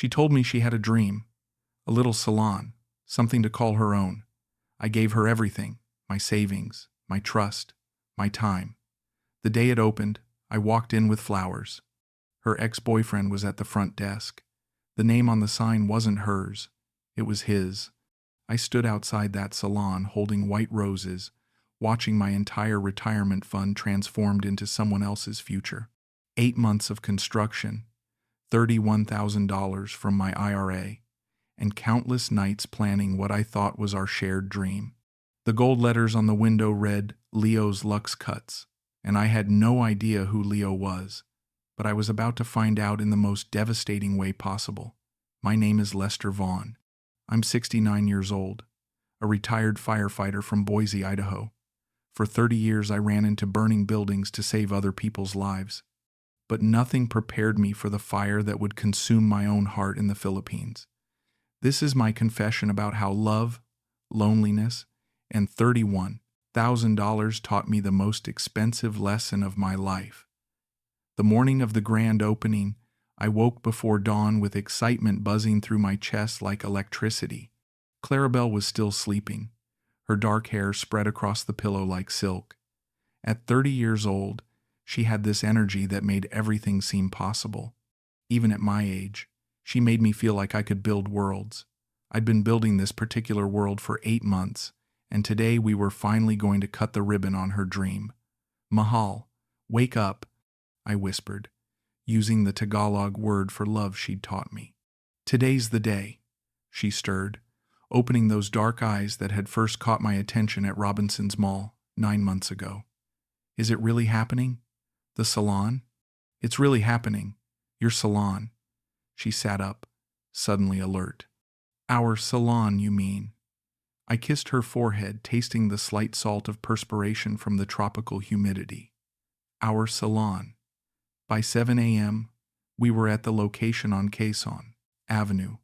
She told me she had a dream, a little salon, something to call her own. I gave her everything, my savings, my trust, my time. The day it opened, I walked in with flowers. Her ex-boyfriend was at the front desk. The name on the sign wasn't hers, it was his. I stood outside that salon holding white roses, watching my entire retirement fund transformed into someone else's future. 8 months of construction, $31,000 from my IRA, and countless nights planning what I thought was our shared dream. The gold letters on the window read, Leo's Luxe Cuts, and I had no idea who Leo was, but I was about to find out in the most devastating way possible. My name is Lester Vaughn. I'm 69 years old, a retired firefighter from Boise, Idaho. For 30 years I ran into burning buildings to save other people's lives. But nothing prepared me for the fire that would consume my own heart in the Philippines. This is my confession about how love, loneliness, and $31,000 taught me the most expensive lesson of my life. The morning of the grand opening, I woke before dawn with excitement buzzing through my chest like electricity. Clarabelle was still sleeping, her dark hair spread across the pillow like silk. At 30 years old, she had this energy that made everything seem possible. Even at my age, she made me feel like I could build worlds. I'd been building this particular world for 8 months, and today we were finally going to cut the ribbon on her dream. Mahal, wake up, I whispered, using the Tagalog word for love she'd taught me. Today's the day, she stirred, opening those dark eyes that had first caught my attention at Robinson's Mall 9 months ago. Is it really happening? The salon? It's really happening. Your salon. She sat up, suddenly alert. Our salon, you mean? I kissed her forehead, tasting the slight salt of perspiration from the tropical humidity. Our salon. By 7 a.m., we were at the location on Quezon Avenue,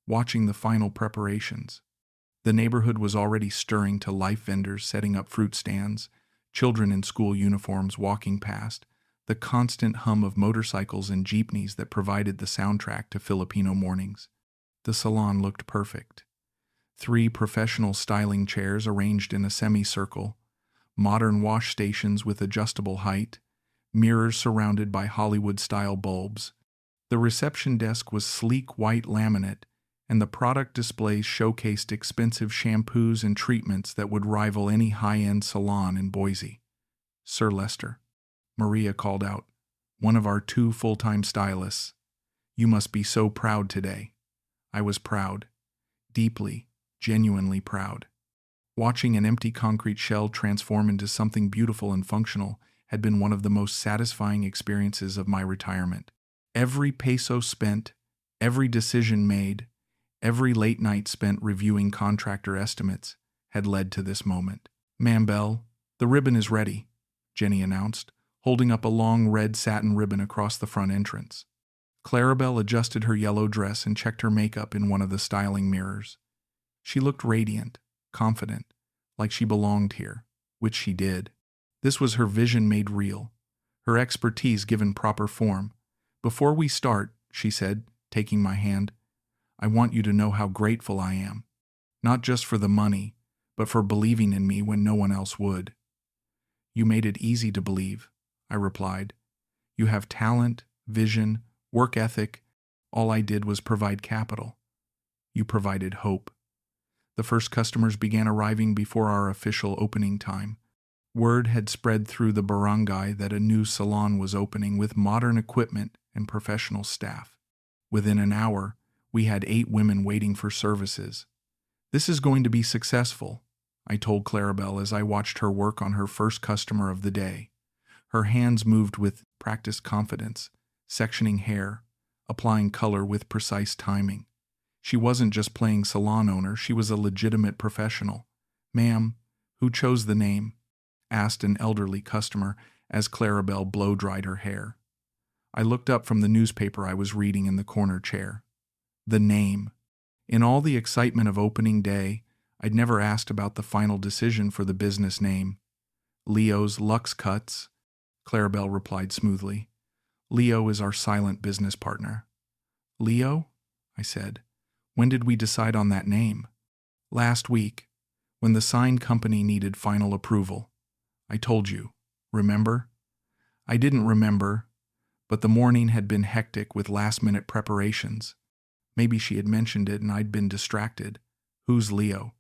watching the final preparations. The neighborhood was already stirring to life, vendors setting up fruit stands, children in school uniforms walking past, the constant hum of motorcycles and jeepneys that provided the soundtrack to Filipino mornings. The salon looked perfect. 3 professional styling chairs arranged in a semicircle, modern wash stations with adjustable height, mirrors surrounded by Hollywood-style bulbs. The reception desk was sleek white laminate, and the product displays showcased expensive shampoos and treatments that would rival any high-end salon in Boise. Sir Lester, Maria called out, one of our 2 full-time stylists. You must be so proud today. I was proud. Deeply, genuinely proud. Watching an empty concrete shell transform into something beautiful and functional had been one of the most satisfying experiences of my retirement. Every peso spent, every decision made, every late night spent reviewing contractor estimates had led to this moment. Ma'am Belle, the ribbon is ready, Jenny announced, holding up a long red satin ribbon across the front entrance. Clarabelle adjusted her yellow dress and checked her makeup in one of the styling mirrors. She looked radiant, confident, like she belonged here, which she did. This was her vision made real, her expertise given proper form. Before we start, she said, taking my hand, I want you to know how grateful I am, not just for the money, but for believing in me when no one else would. You made it easy to believe, I replied. You have talent, vision, work ethic. All I did was provide capital. You provided hope. The first customers began arriving before our official opening time. Word had spread through the barangay that a new salon was opening with modern equipment and professional staff. Within an hour, we had 8 women waiting for services. This is going to be successful, I told Clarabelle as I watched her work on her first customer of the day. Her hands moved with practiced confidence, sectioning hair, applying color with precise timing. She wasn't just playing salon owner, she was a legitimate professional. Ma'am, who chose the name? Asked an elderly customer as Clarabelle blow-dried her hair. I looked up from the newspaper I was reading in the corner chair. The name. In all the excitement of opening day, I'd never asked about the final decision for the business name. Leo's Luxe Cuts, Clarabelle replied smoothly. Leo is our silent business partner. Leo? I said. When did we decide on that name? Last week, when the sign company needed final approval. I told you, remember? I didn't remember, but the morning had been hectic with last-minute preparations. Maybe she had mentioned it and I'd been distracted. Who's Leo?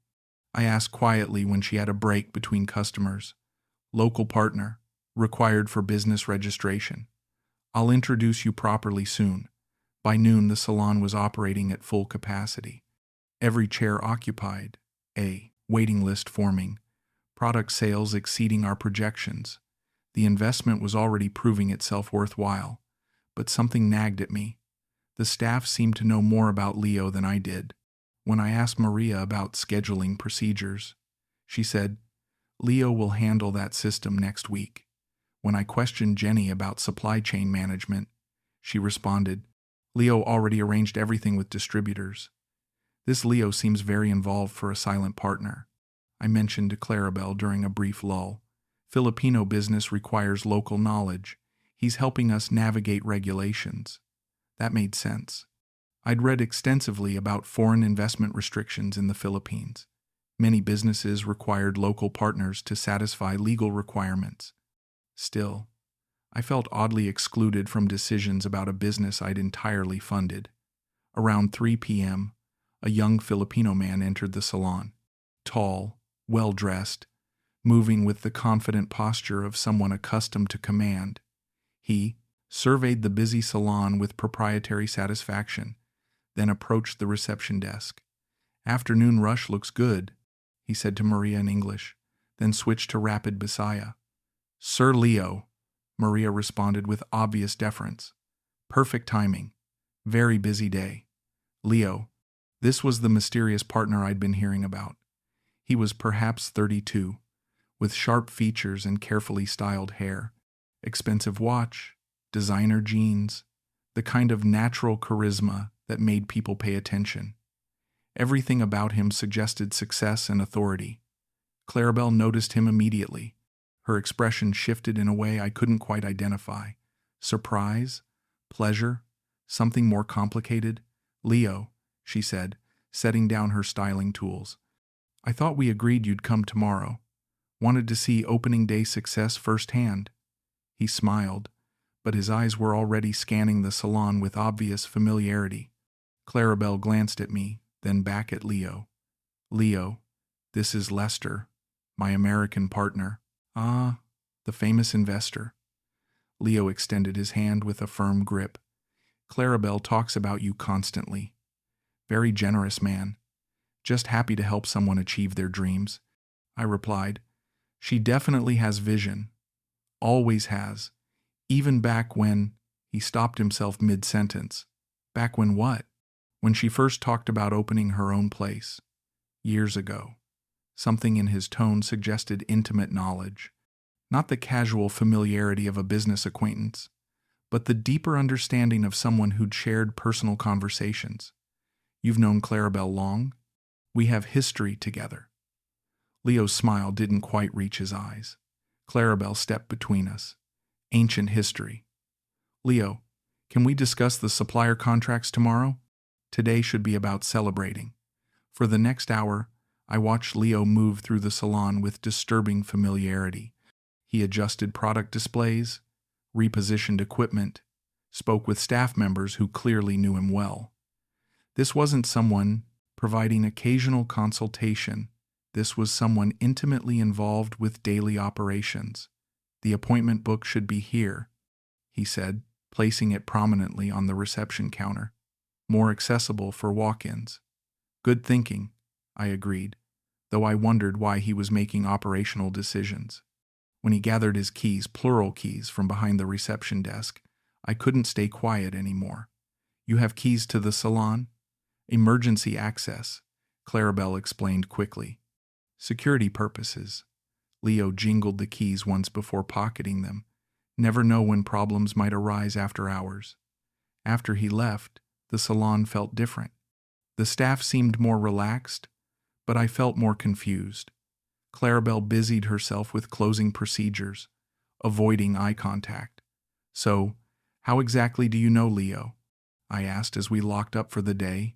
I asked quietly when she had a break between customers. Local partner, required for business registration. I'll introduce you properly soon. By noon, the salon was operating at full capacity. Every chair occupied, a waiting list forming, product sales exceeding our projections. The investment was already proving itself worthwhile, but something nagged at me. The staff seemed to know more about Leo than I did. When I asked Maria about scheduling procedures, she said, Leo will handle that system next week. When I questioned Jenny about supply chain management, she responded, Leo already arranged everything with distributors. This Leo seems very involved for a silent partner. I mentioned to Clarabelle during a brief lull. Filipino business requires local knowledge. He's helping us navigate regulations. That made sense. I'd read extensively about foreign investment restrictions in the Philippines. Many businesses required local partners to satisfy legal requirements. Still, I felt oddly excluded from decisions about a business I'd entirely funded. Around 3 p.m., a young Filipino man entered the salon. Tall, well-dressed, moving with the confident posture of someone accustomed to command. He surveyed the busy salon with proprietary satisfaction, then approached the reception desk. Afternoon rush looks good, he said to Maria in English, then switched to rapid Bisaya. Sir Leo, Maria responded with obvious deference. Perfect timing. Very busy day. Leo, this was the mysterious partner I'd been hearing about. He was perhaps 32, with sharp features and carefully styled hair, expensive watch, designer jeans, the kind of natural charisma that made people pay attention. Everything about him suggested success and authority. Clarabelle noticed him immediately. Her expression shifted in a way I couldn't quite identify. Surprise? Pleasure? Something more complicated? Leo, she said, setting down her styling tools. I thought we agreed you'd come tomorrow. Wanted to see opening day success firsthand. He smiled, but his eyes were already scanning the salon with obvious familiarity. Clarabelle glanced at me, then back at Leo. Leo, this is Lester, my American partner. Ah, the famous investor. Leo extended his hand with a firm grip. Clarabelle talks about you constantly. Very generous man. Just happy to help someone achieve their dreams. I replied, she definitely has vision. Always has. Even back when, he stopped himself mid-sentence. Back when what? When she first talked about opening her own place. Years ago. Something in his tone suggested intimate knowledge. Not the casual familiarity of a business acquaintance, but the deeper understanding of someone who'd shared personal conversations. You've known Clarabelle long? We have history together. Leo's smile didn't quite reach his eyes. Clarabelle stepped between us. Ancient history. Leo, can we discuss the supplier contracts tomorrow? Today should be about celebrating. For the next hour, I watched Leo move through the salon with disturbing familiarity. He adjusted product displays, repositioned equipment, spoke with staff members who clearly knew him well. This wasn't someone providing occasional consultation. This was someone intimately involved with daily operations. The appointment book should be here, he said, placing it prominently on the reception counter. More accessible for walk-ins. Good thinking, I agreed, though I wondered why he was making operational decisions. When he gathered his keys, plural keys, from behind the reception desk, I couldn't stay quiet anymore. You have keys to the salon? Emergency access, Clarabelle explained quickly. Security purposes. Leo jingled the keys once before pocketing them. Never know when problems might arise after hours. After he left, the salon felt different. The staff seemed more relaxed, but I felt more confused. Clarabelle busied herself with closing procedures, avoiding eye contact. So, how exactly do you know Leo? I asked as we locked up for the day.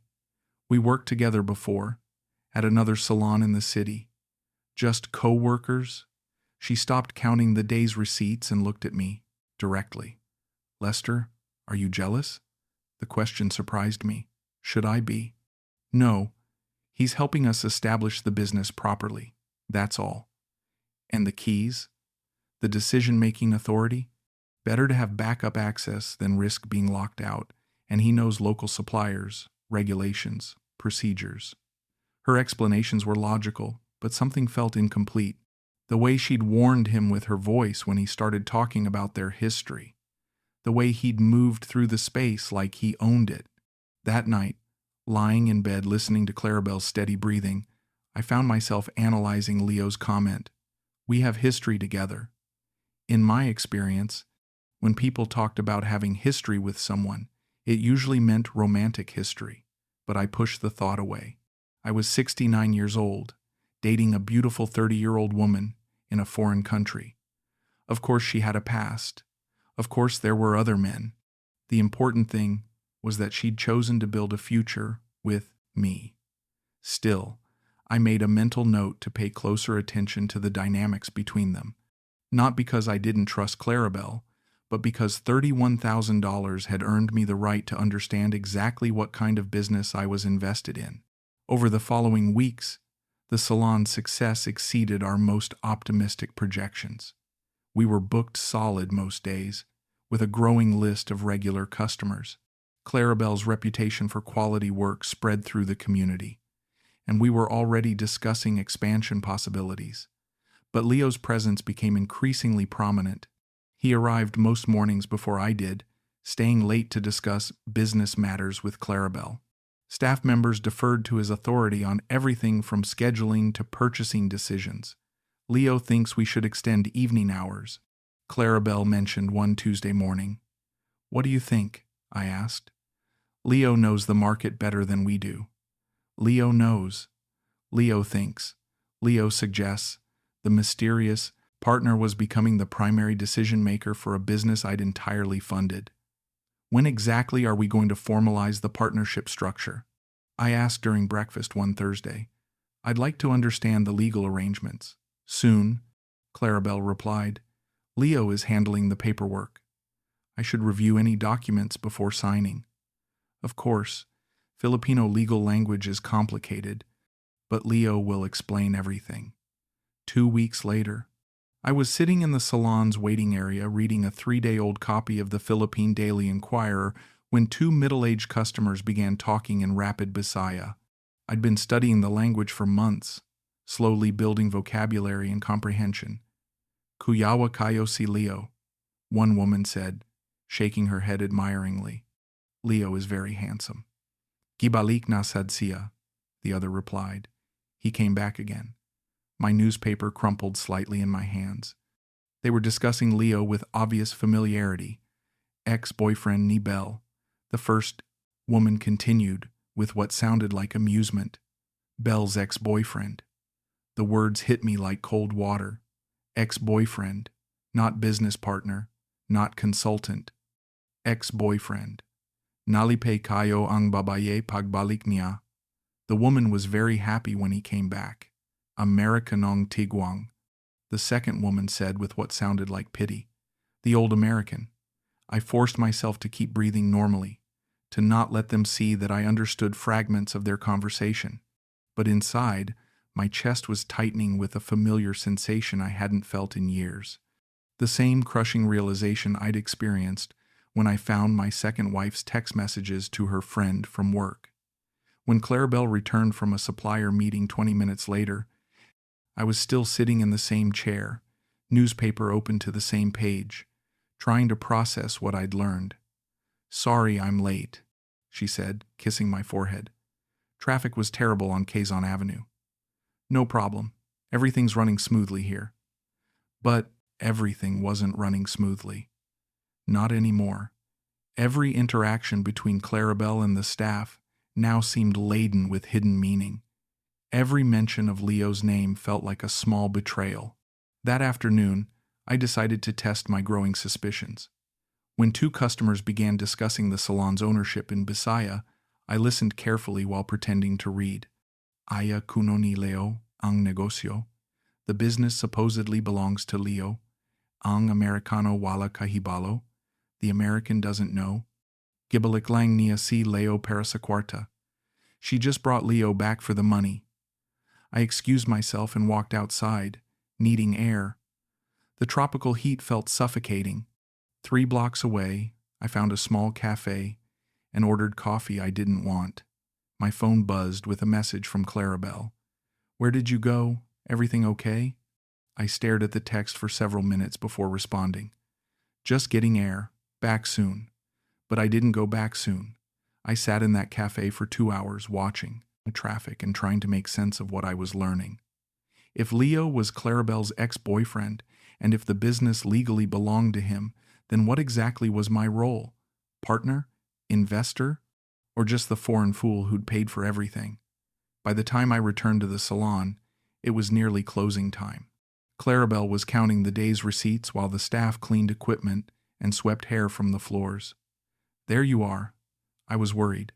We worked together before, at another salon in the city. Just co-workers? She stopped counting the day's receipts and looked at me, directly. Lester, are you jealous? The question surprised me. Should I be? No. He's helping us establish the business properly. That's all. And the keys? The decision-making authority? Better to have backup access than risk being locked out, and he knows local suppliers, regulations, procedures. Her explanations were logical, but something felt incomplete. The way she'd warned him with her voice when he started talking about their history. The way he'd moved through the space like he owned it. That night, lying in bed listening to Clarabelle's steady breathing, I found myself analyzing Leo's comment. We have history together. In my experience, when people talked about having history with someone, it usually meant romantic history, but I pushed the thought away. I was 69 years old, dating a beautiful 30-year-old woman in a foreign country. Of course she had a past. Of course there were other men. The important thing was that she'd chosen to build a future with me. Still, I made a mental note to pay closer attention to the dynamics between them. Not because I didn't trust Clarabelle, but because $31,000 had earned me the right to understand exactly what kind of business I was invested in. Over the following weeks, the salon's success exceeded our most optimistic projections. We were booked solid most days, with a growing list of regular customers. Clarabelle's reputation for quality work spread through the community, and we were already discussing expansion possibilities. But Leo's presence became increasingly prominent. He arrived most mornings before I did, staying late to discuss business matters with Clarabelle. Staff members deferred to his authority on everything from scheduling to purchasing decisions. Leo thinks we should extend evening hours, Clarabelle mentioned one Tuesday morning. What do you think? I asked. Leo knows the market better than we do. Leo knows. Leo thinks. Leo suggests. The mysterious partner was becoming the primary decision maker for a business I'd entirely funded. When exactly are we going to formalize the partnership structure? I asked during breakfast one Thursday. I'd like to understand the legal arrangements. Soon, Clarabelle replied. Leo is handling the paperwork. I should review any documents before signing. Of course, Filipino legal language is complicated, but Leo will explain everything. 2 weeks later, I was sitting in the salon's waiting area reading a 3-day-old copy of the Philippine Daily Inquirer when 2 middle-aged customers began talking in rapid Bisaya. I'd been studying the language for months, slowly building vocabulary and comprehension. Kuyawa kayo si Leo, one woman said, shaking her head admiringly. Leo is very handsome. Gibalik na sad siya, the other replied. He came back again. My newspaper crumpled slightly in my hands. They were discussing Leo with obvious familiarity. Ex-boyfriend ni Belle. The first woman continued, with what sounded like amusement. Belle's ex-boyfriend. The words hit me like cold water. Ex-boyfriend, not business partner, not consultant. Ex-boyfriend. Nalipe kayo ang babaye pagbalik niya. The woman was very happy when he came back. Americanong tigwang, the second woman said with what sounded like pity. The old American. I forced myself to keep breathing normally, to not let them see that I understood fragments of their conversation. But inside, my chest was tightening with a familiar sensation I hadn't felt in years. The same crushing realization I'd experienced when I found my second wife's text messages to her friend from work. When Clarabelle returned from a supplier meeting 20 minutes later, I was still sitting in the same chair, newspaper open to the same page, trying to process what I'd learned. Sorry I'm late, she said, kissing my forehead. Traffic was terrible on Quezon Avenue. No problem. Everything's running smoothly here. But everything wasn't running smoothly. Not anymore. Every interaction between Clarabelle and the staff now seemed laden with hidden meaning. Every mention of Leo's name felt like a small betrayal. That afternoon, I decided to test my growing suspicions. When two customers began discussing the salon's ownership in Bisaya, I listened carefully while pretending to read. Aya kuno ni Leo ang negosyo. The business supposedly belongs to Leo. Ang Americano wala kahibalo. The American doesn't know. Gibalik lang niya si Leo para sa kwarta. She just brought Leo back for the money. I excused myself and walked outside, needing air. The tropical heat felt suffocating. 3 blocks away, I found a small cafe and ordered coffee I didn't want. My phone buzzed with a message from Clarabelle. "Where did you go? Everything okay?" I stared at the text for several minutes before responding. "Just getting air. Back soon." But I didn't go back soon. I sat in that cafe for 2 hours watching the traffic and trying to make sense of what I was learning. If Leo was Clarabelle's ex-boyfriend, and if the business legally belonged to him, then what exactly was my role? Partner? Investor? Or just the foreign fool who'd paid for everything? By the time I returned to the salon, it was nearly closing time. Clarabelle was counting the day's receipts while the staff cleaned equipment and swept hair from the floors. "There you are." I was worried.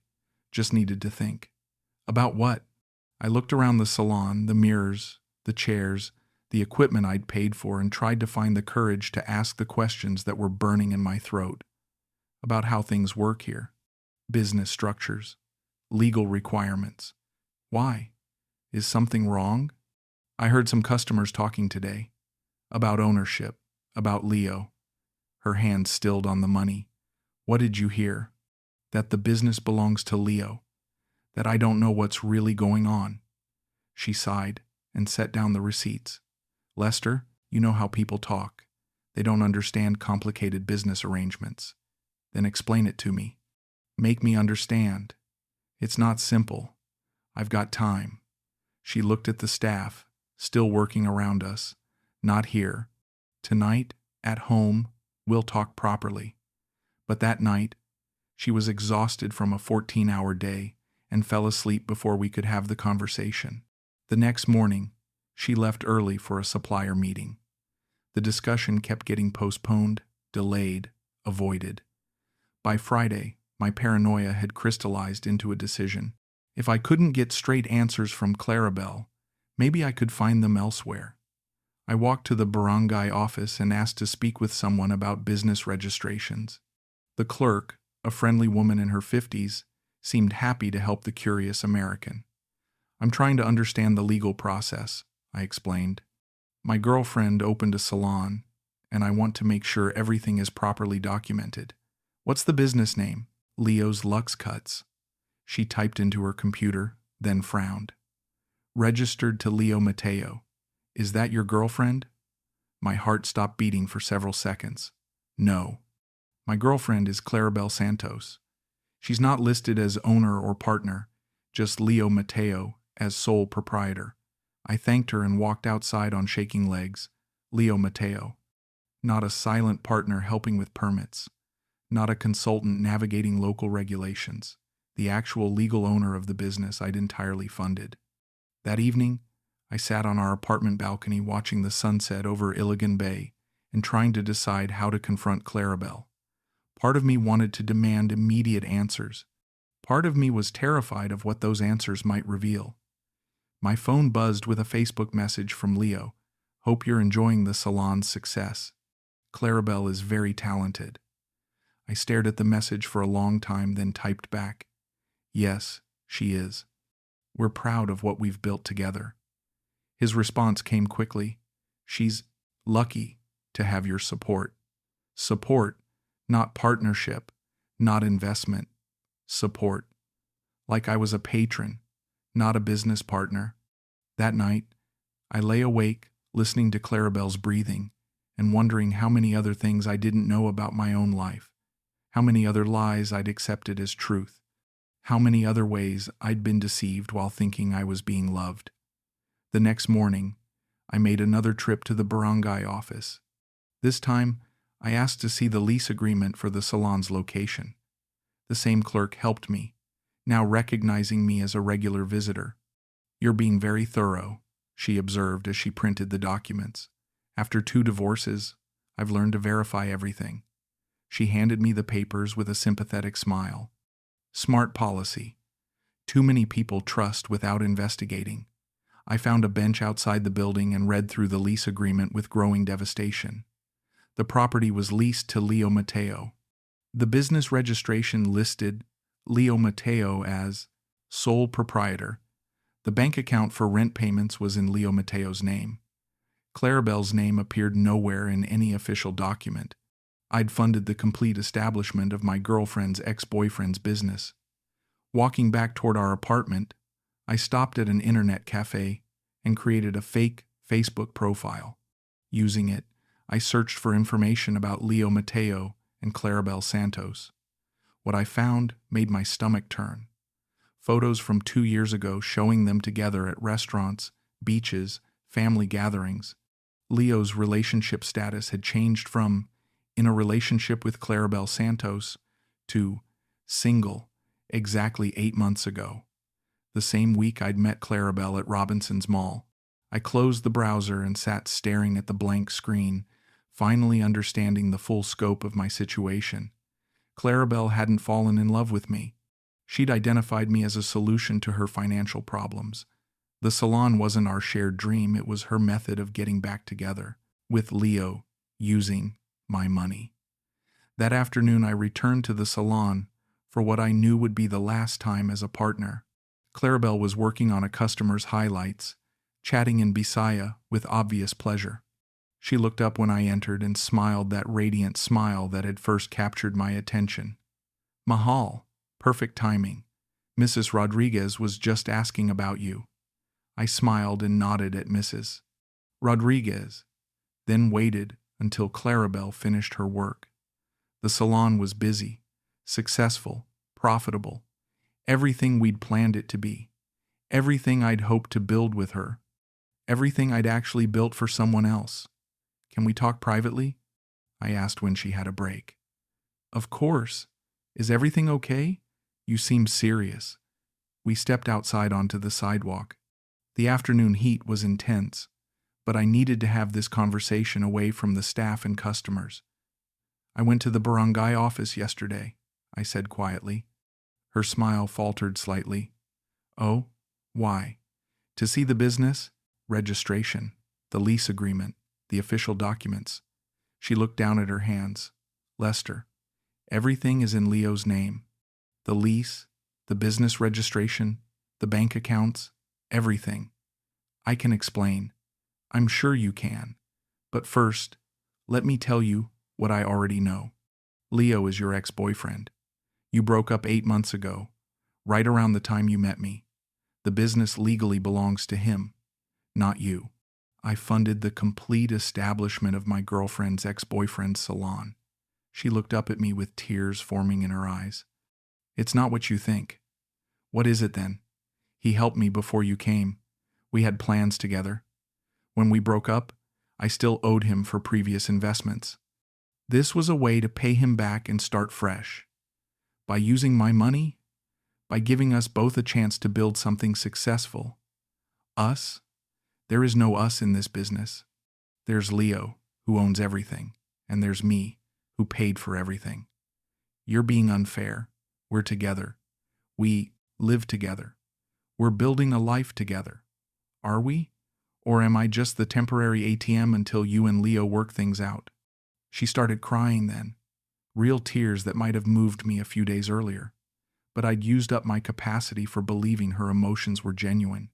Just needed to think. About what? I looked around the salon, the mirrors, the chairs, the equipment I'd paid for, and tried to find the courage to ask the questions that were burning in my throat. About how things work here. Business structures. Legal requirements. Why? Is something wrong? I heard some customers talking today. About ownership. About Leo. Her hand stilled on the money. "What did you hear?" "That the business belongs to Leo. That I don't know what's really going on." She sighed and set down the receipts. "Lester, you know how people talk. They don't understand complicated business arrangements. Then explain it to me. Make me understand. It's not simple. I've got time." She looked at the staff, still working around us. "Not here. Tonight, at home, we'll talk properly." But that night, she was exhausted from a 14-hour day and fell asleep before we could have the conversation. The next morning, she left early for a supplier meeting. The discussion kept getting postponed, delayed, avoided. By Friday, my paranoia had crystallized into a decision. If I couldn't get straight answers from Clarabelle, maybe I could find them elsewhere. I walked to the barangay office and asked to speak with someone about business registrations. The clerk, a friendly woman in her 50s, seemed happy to help the curious American. "I'm trying to understand the legal process," I explained. "My girlfriend opened a salon, and I want to make sure everything is properly documented." "What's the business name?" "Leo's Lux Cuts." She typed into her computer, then frowned. "Registered to Leo Mateo. Is that your girlfriend?" My heart stopped beating for several seconds. "No. My girlfriend is Clarabelle Santos. She's not listed as owner or partner, just Leo Mateo as sole proprietor." I thanked her and walked outside on shaking legs. Leo Mateo. Not a silent partner helping with permits. Not a consultant navigating local regulations. The actual legal owner of the business I'd entirely funded. That evening, I sat on our apartment balcony watching the sunset over Iligan Bay and trying to decide how to confront Clarabelle. Part of me wanted to demand immediate answers. Part of me was terrified of what those answers might reveal. My phone buzzed with a Facebook message from Leo. "Hope you're enjoying the salon's success. Clarabelle is very talented." I stared at the message for a long time, then typed back, "Yes, she is. We're proud of what we've built together." His response came quickly. "She's lucky to have your support." Support, not partnership, not investment. Support. Like I was a patron, not a business partner. That night, I lay awake, listening to Clarabelle's breathing and wondering how many other things I didn't know about my own life, how many other lies I'd accepted as truth, how many other ways I'd been deceived while thinking I was being loved. The next morning, I made another trip to the barangay office. This time, I asked to see the lease agreement for the salon's location. The same clerk helped me, now recognizing me as a regular visitor. "You're being very thorough," she observed as she printed the documents. "After 2 divorces, I've learned to verify everything." She handed me the papers with a sympathetic smile. Smart policy. Too many people trust without investigating. I found a bench outside the building and read through the lease agreement with growing devastation. The property was leased to Leo Mateo. The business registration listed Leo Mateo as sole proprietor. The bank account for rent payments was in Leo Mateo's name. Clarabelle's name appeared nowhere in any official document. I'd funded the complete establishment of my girlfriend's ex-boyfriend's business. Walking back toward our apartment, I stopped at an internet cafe and created a fake Facebook profile. Using it, I searched for information about Leo Mateo and Clarabelle Santos. What I found made my stomach turn. Photos from 2 years ago showing them together at restaurants, beaches, family gatherings. Leo's relationship status had changed from in a relationship with Clarabelle Santos to single exactly 8 months ago. The same week I'd met Clarabelle at Robinson's Mall. I closed the browser and sat staring at the blank screen, finally understanding the full scope of my situation. Clarabelle hadn't fallen in love with me. She'd identified me as a solution to her financial problems. The salon wasn't our shared dream, it was her method of getting back together, with Leo using my money. That afternoon I returned to the salon for what I knew would be the last time as a partner. Clarabelle was working on a customer's highlights, chatting in Bisaya with obvious pleasure. She looked up when I entered and smiled that radiant smile that had first captured my attention. Mahal, perfect timing. Mrs. Rodriguez was just asking about you. I smiled and nodded at Mrs. Rodriguez, then waited until Clarabelle finished her work. The salon was busy, successful, profitable. Everything we'd planned it to be. Everything I'd hoped to build with her. Everything I'd actually built for someone else. Can we talk privately? I asked when she had a break. Of course. Is everything okay? You seem serious. We stepped outside onto the sidewalk. The afternoon heat was intense, but I needed to have this conversation away from the staff and customers. I went to the barangay office yesterday, I said quietly. Her smile faltered slightly. Oh, why? To see the business, registration, the lease agreement, the official documents. She looked down at her hands. Lester, everything is in Leo's name. The lease, the business registration, the bank accounts, everything. I can explain. I'm sure you can. But first, let me tell you what I already know. Leo is your ex-boyfriend. You broke up 8 months ago, right around the time you met me. The business legally belongs to him, not you. I funded the complete establishment of my girlfriend's ex-boyfriend's salon. She looked up at me with tears forming in her eyes. It's not what you think. What is it then? He helped me before you came. We had plans together. When we broke up, I still owed him for previous investments. This was a way to pay him back and start fresh. By using my money, by giving us both a chance to build something successful. Us? There is no us in this business. There's Leo, who owns everything, and there's me, who paid for everything. You're being unfair. We're together. We live together. We're building a life together. Are we? Or am I just the temporary ATM until you and Leo work things out? She started crying then, real tears that might have moved me a few days earlier. But I'd used up my capacity for believing her emotions were genuine.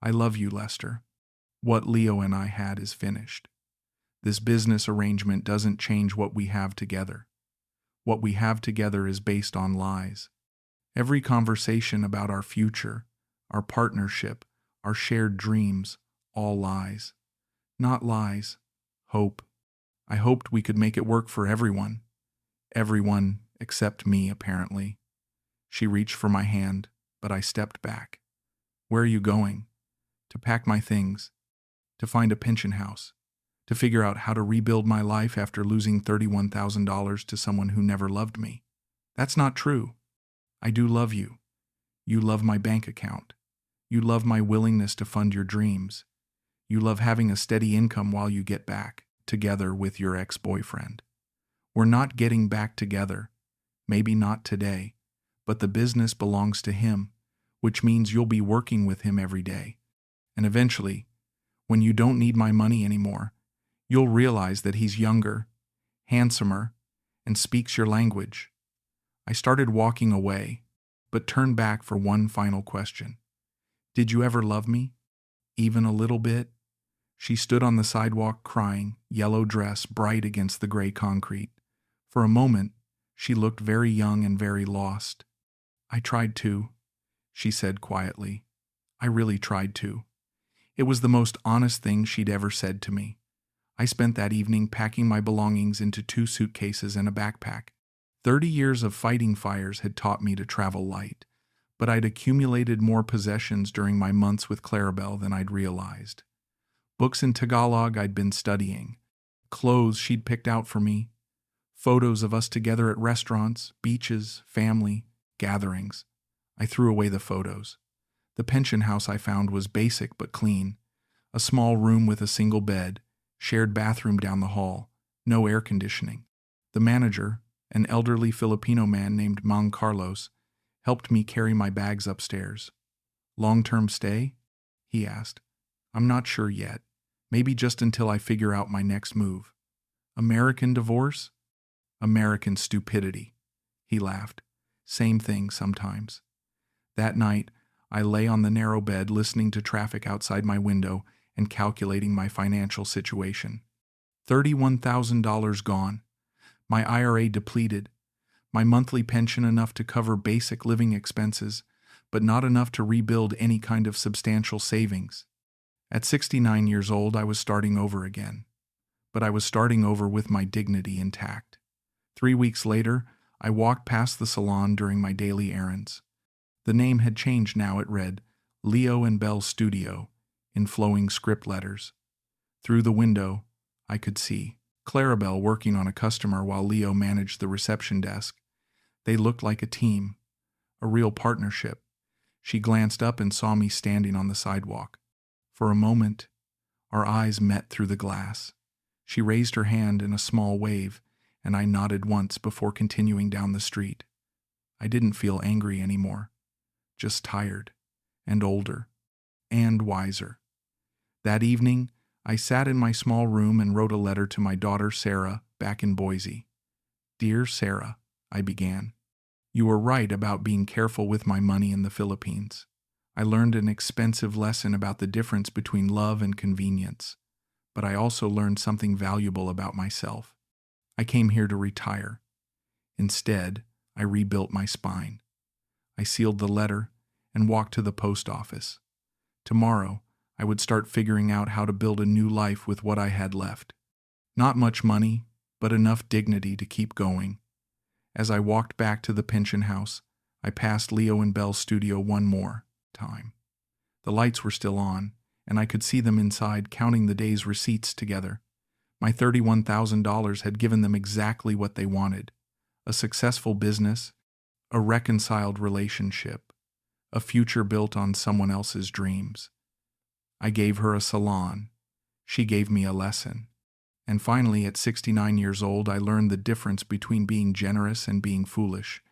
I love you, Lester. What Leo and I had is finished. This business arrangement doesn't change what we have together. What we have together is based on lies. Every conversation about our future, our partnership, our shared dreams, all lies. Not lies, hope. I hoped we could make it work for everyone. Everyone except me, apparently. She reached for my hand, but I stepped back. Where are you going? To pack my things. To find a pension house. To figure out how to rebuild my life after losing $31,000 to someone who never loved me. That's not true. I do love you. You love my bank account. You love my willingness to fund your dreams. You love having a steady income while you get back together with your ex-boyfriend. We're not getting back together. Maybe not today, but the business belongs to him, which means you'll be working with him every day. And eventually, when you don't need my money anymore, you'll realize that he's younger, handsomer, and speaks your language. I started walking away, but turned back for one final question. Did you ever love me? Even a little bit? She stood on the sidewalk crying, yellow dress bright against the gray concrete. For a moment, she looked very young and very lost. I tried to, she said quietly. I really tried to. It was the most honest thing she'd ever said to me. I spent that evening packing my belongings into 2 suitcases and a backpack. 30 years of fighting fires had taught me to travel light, but I'd accumulated more possessions during my months with Clarabelle than I'd realized. Books in Tagalog I'd been studying, clothes she'd picked out for me, photos of us together at restaurants, beaches, family, gatherings. I threw away the photos. The pension house I found was basic but clean. A small room with a single bed, shared bathroom down the hall, no air conditioning. The manager, an elderly Filipino man named Mang Carlos, helped me carry my bags upstairs. Long-term stay? He asked. I'm not sure yet. Maybe just until I figure out my next move. American divorce? American stupidity. He laughed. Same thing sometimes. That night, I lay on the narrow bed listening to traffic outside my window and calculating my financial situation. $31,000 gone. My IRA depleted. My monthly pension enough to cover basic living expenses, but not enough to rebuild any kind of substantial savings. At 69 years old, I was starting over again. But I was starting over with my dignity intact. 3 weeks later, I walked past the salon during my daily errands. The name had changed now. It read, Leo and Bell Studio, in flowing script letters. Through the window, I could see Clarabelle working on a customer while Leo managed the reception desk. They looked like a team, a real partnership. She glanced up and saw me standing on the sidewalk. For a moment, our eyes met through the glass. She raised her hand in a small wave, and I nodded once before continuing down the street. I didn't feel angry anymore, just tired, and older, and wiser. That evening, I sat in my small room and wrote a letter to my daughter Sarah back in Boise. Dear Sarah, I began. You were right about being careful with my money in the Philippines. I learned an expensive lesson about the difference between love and convenience, but I also learned something valuable about myself. I came here to retire. Instead, I rebuilt my spine. I sealed the letter and walked to the post office. Tomorrow, I would start figuring out how to build a new life with what I had left. Not much money, but enough dignity to keep going. As I walked back to the pension house, I passed Leo and Bell's studio one more time. The lights were still on, and I could see them inside counting the day's receipts together. My $31,000 had given them exactly what they wanted: a successful business, a reconciled relationship, a future built on someone else's dreams. I gave her a salon. She gave me a lesson. And finally, at 69 years old, I learned the difference between being generous and being foolish.